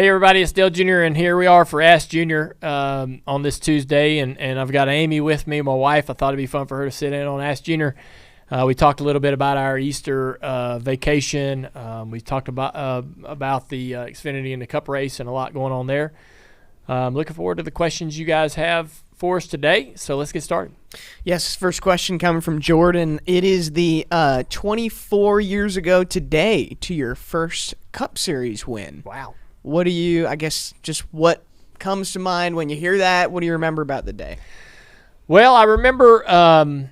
Hey everybody, it's Dale Jr. and here we are for Ask Junior on this Tuesday, and I've got Amy with me, my wife. I thought it'd be fun for her to sit in on Ask Junior. We talked a little bit about our Easter vacation. We talked about the Xfinity and the Cup race and a lot going on there. Looking forward to the questions you guys have for us today, so let's get started. Yes, first question coming from Jordan. It is the 24 years ago today to your first Cup Series win. Wow. What do you, I guess, just what comes to mind when you hear that? What do you remember about the day? Well, I remember a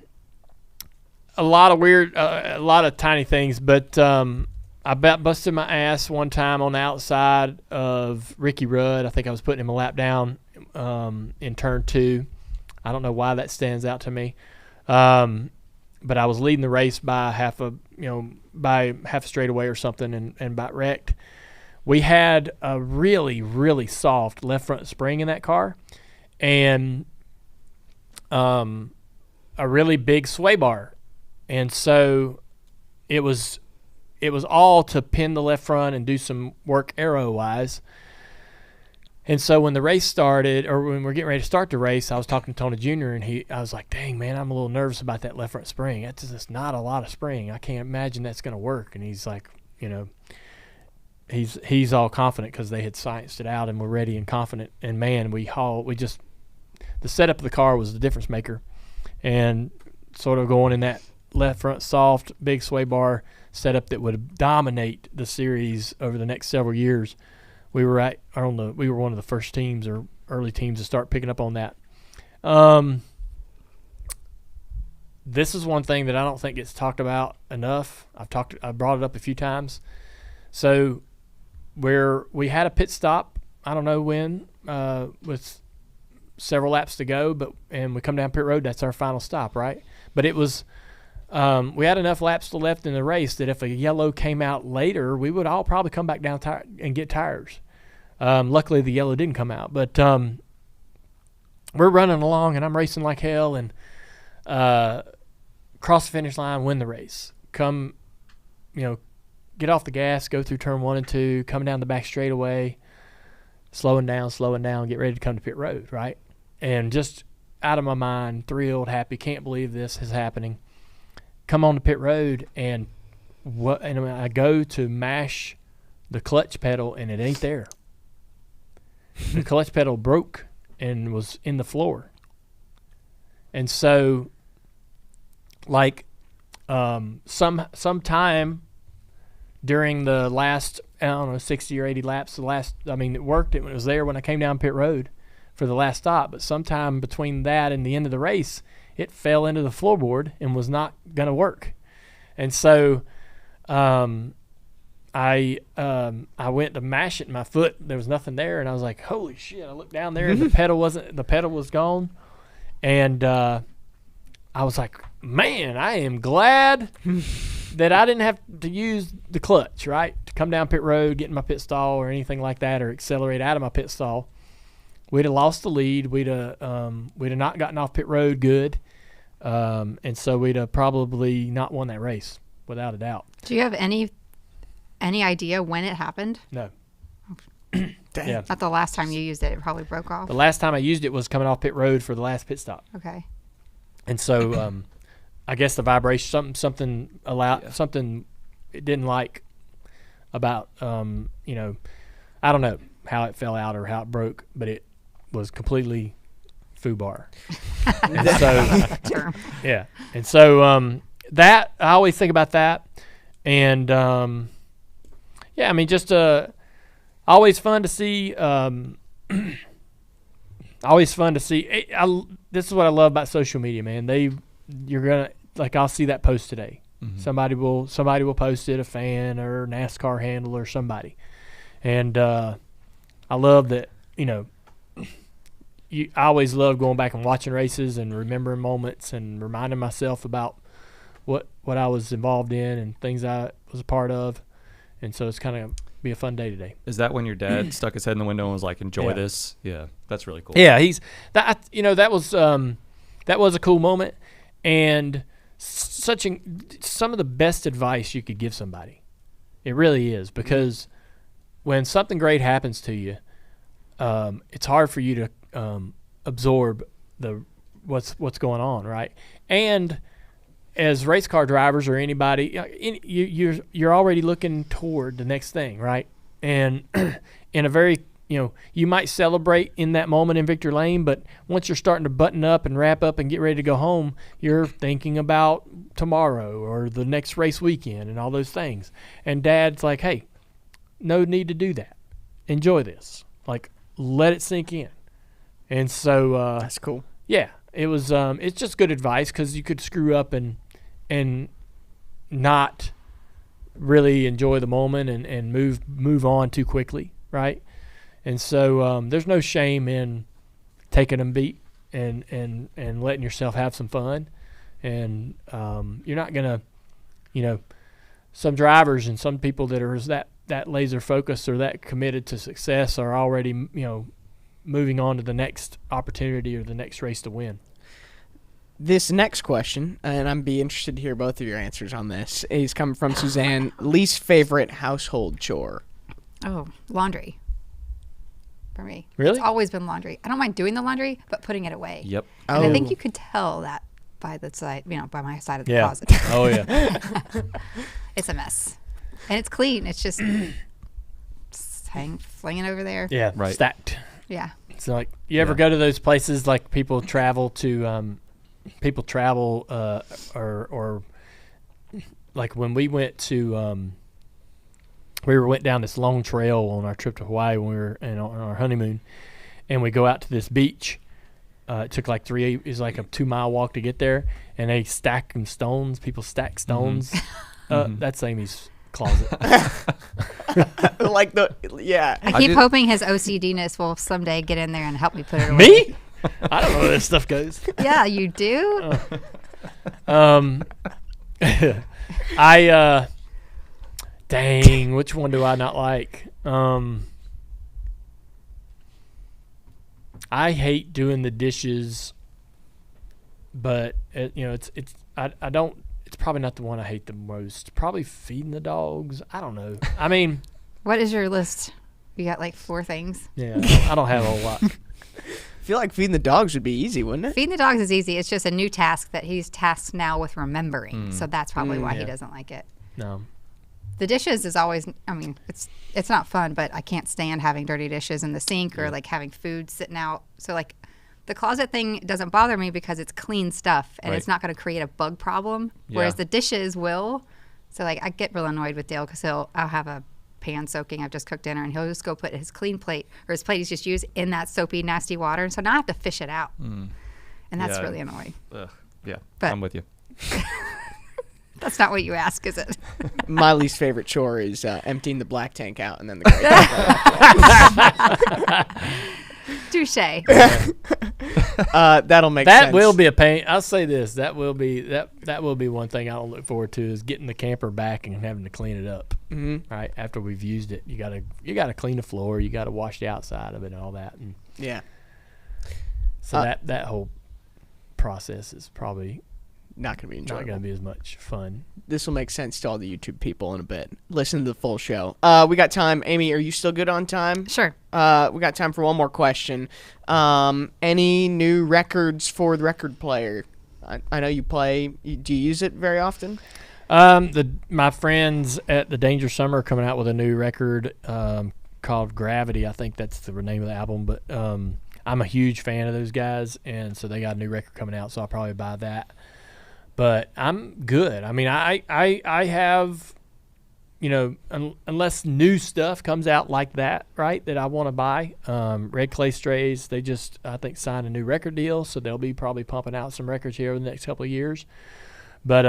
lot of tiny things, but I about busted my ass one time on the outside of Ricky Rudd. I think I was putting him a lap down in turn 2. I don't know why that stands out to me, but I was leading the race by half a straightaway or something, and about wrecked. We had a really, really soft left front spring in that car, and a really big sway bar, and so it was all to pin the left front and do some work aero wise. And so when the race started, or when we're getting ready to start the race, I was talking to Tony Jr. and I was like, "Dang man, I'm a little nervous about that left front spring. That's just not a lot of spring. I can't imagine that's going to work." And he's like, He's all confident because they had scienced it out and were ready and confident. And man, the setup of the car was the difference maker, and sort of going in that left front soft big sway bar setup that would dominate the series over the next several years. We were one of the first teams or early teams to start picking up on that. This is one thing that I don't think gets talked about enough. I brought it up a few times. So where we had a pit stop, I don't know when, with several laps to go, and we come down pit road, that's our final stop, right? But it was we had enough laps left in the race that if a yellow came out later, we would all probably come back down and get tires. Luckily, the yellow didn't come out, but we're running along, and I'm racing like hell, and cross the finish line, win the race. Get off the gas, go through turn 1 and 2, coming down the back straightaway, slowing down, get ready to come to pit road, right? And just out of my mind, thrilled, happy, can't believe this is happening. Come on to pit road, and I go to mash the clutch pedal, and it ain't there. The clutch pedal broke and was in the floor. And so, sometime during the last, 60 or 80 laps, it worked. It was there when I came down pit road for the last stop, but sometime between that and the end of the race, it fell into the floorboard and was not going to work. And so I went to mash it in my foot. There was nothing there, and I was like, holy shit. I looked down there, and the pedal was gone. And I was like, man, I am glad that I didn't have to use the clutch, right, to come down pit road, get in my pit stall or anything like that, or accelerate out of my pit stall. We'd have lost the lead. We'd have not gotten off pit road good, and so we'd have probably not won that race without a doubt. Do you have any idea when it happened? No. Yeah. Not the last time you used it. It probably broke off. The last time I used it was coming off pit road for the last pit stop. Okay. And so I guess the vibration, something it didn't like about, I don't know how it fell out or how it broke, but it was completely foobar. And so, yeah. And so that, I always think about that. And, just always fun to see. Always fun to see. This is what I love about social media, man. I'll see that post today. Mm-hmm. Somebody will post it, a fan or NASCAR handler or somebody. And I love that, I always love going back and watching races and remembering moments and reminding myself about what I was involved in and things I was a part of. And so it's kind of be a fun day today. Is that when your dad stuck his head in the window and was like, "Enjoy this"? Yeah, that's really cool. Yeah, that was a cool moment, and some of the best advice you could give somebody. It really is, because when something great happens to you, it's hard for you to absorb what's going on, right? And as race car drivers or anybody, you're already looking toward the next thing, right? And in a very, you might celebrate in that moment in Victory Lane, but once you're starting to button up and wrap up and get ready to go home, you're thinking about tomorrow or the next race weekend and all those things. And Dad's like, hey, no need to do that. Enjoy this. Like, let it sink in. And so That's cool. Yeah, it was. It's just good advice because you could screw up and not really enjoy the moment and move on too quickly, right? And so there's no shame in taking a beat and letting yourself have some fun. And you're not gonna, some drivers and some people that are that laser focused or that committed to success are already, moving on to the next opportunity or the next race to win. This next question, and I'd be interested to hear both of your answers on this, is coming from Suzanne. Least favorite household chore? Oh, laundry. For me. Really? It's always been laundry. I don't mind doing the laundry, but putting it away. Yep. And I think Oh. you could tell that by the side, by my side of the Yeah. closet. Oh yeah. It's a mess. And it's clean. It's just flinging over there. Yeah. Right. Stacked. Yeah. It's like you ever go to those places like people travel to, or like when we went to, went down this long trail on our trip to Hawaii when we were on our honeymoon, and we go out to this beach. It took like it was like a 2-mile walk to get there, and they stack them stones. People stack stones. That's Amy's closet. Yeah. I I keep did- hoping his OCD-ness will someday get in there and help me put it away. Me? I don't know where this stuff goes. Yeah, you do? Dang, which one do I not like? I hate doing the dishes, but I don't. It's probably not the one I hate the most. Probably feeding the dogs. I don't know. I mean, What is your list? You got like 4 things. yeah, I don't have a whole lot. I feel like feeding the dogs would be easy, wouldn't it? Feeding the dogs is easy. It's just a new task that he's tasked now with remembering. So that's probably why he yeah. doesn't like it. No. The dishes is always, it's not fun, but I can't stand having dirty dishes in the sink or like having food sitting out. So like the closet thing doesn't bother me because it's clean stuff and Right. it's not going to create a bug problem. Whereas Yeah. the dishes will. So like I get real annoyed with Dale because I'll have a pan soaking. I've just cooked dinner and he'll just go put his clean plate or his plate he's just used in that soapy, nasty water. And so now I have to fish it out. And that's Yeah. really annoying. Ugh. Yeah. But- I'm with you. That's not what you ask, is it? My least favorite chore is emptying the black tank out and then the gray tank. Touche. That'll make That sense. will be a pain. I'll say this: that will be one thing I don't look forward to is getting the camper back and having to clean it up. Mm-hmm. Right after we've used it, you gotta clean the floor, you gotta wash the outside of it and all that. And Yeah. so that whole process is probably Not going to be not enjoyable. going to be as much fun. This will make sense to all the YouTube people in a bit. Listen to the full show. We got time. Amy, are you still good on time? Sure. We got time for one more question. Any new records for the record player? I know you play. Do you use it very often? My friends at the Danger Summer are coming out with a new record called Gravity. I think that's the name of the album. But I'm a huge fan of those guys, and so they got a new record coming out, so I'll probably buy that. But I'm good. I mean, I have, unless new stuff comes out like that, right, that I want to buy. Red Clay Strays, they just, I think, signed a new record deal, so they'll be probably pumping out some records here over the next couple of years. But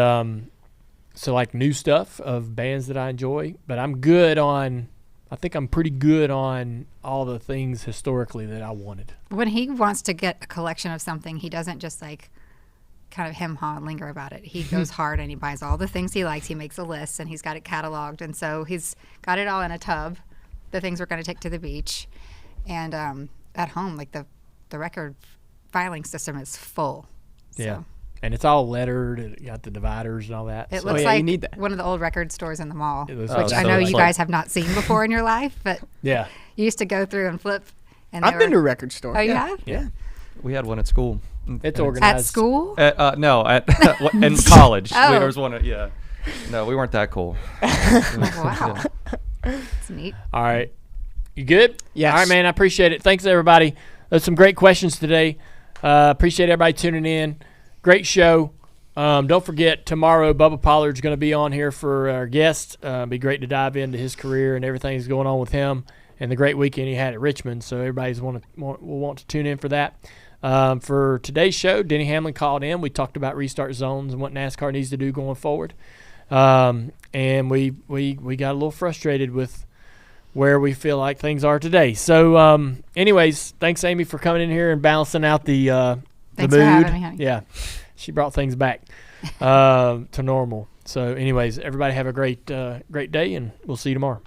so like new stuff of bands that I enjoy. But I'm pretty good on all the things historically that I wanted. When he wants to get a collection of something, he doesn't just like kind of hem-haw and linger about it. He goes hard and he buys all the things he likes. He makes a list and he's got it cataloged. And so he's got it all in a tub, the things we're going to take to the beach. And at home, like the record filing system is full. So Yeah. And it's all lettered. It got the dividers and all that. It So looks you like need that. one of the old record stores in the mall, It looks which like I so know it's you like- guys have not seen before in your life, but yeah. you used to go through and flip. And I've been to a record store. Oh, you yeah. have? Yeah. We had one at school. It's And organized. At school? No, in college. Oh. There was one. Yeah. No, we weren't that cool. Wow. That's neat. All right. You good? Yes. All right, man. I appreciate it. Thanks, everybody. There's some great questions today. Appreciate everybody tuning in. Great show. Don't forget, tomorrow, Bubba Pollard's going to be on here for our guest. Be great to dive into his career and everything that's going on with him and the great weekend he had at Richmond. So everybody's will want to tune in for that. For today's show, Denny Hamlin called in. We talked about restart zones and what NASCAR needs to do going forward. And we got a little frustrated with where we feel like things are today. So, anyways, thanks, Amy, for coming in here and balancing out the Thanks mood. for having me, honey. Yeah, she brought things back to normal. So, anyways, everybody have a great day, and we'll see you tomorrow.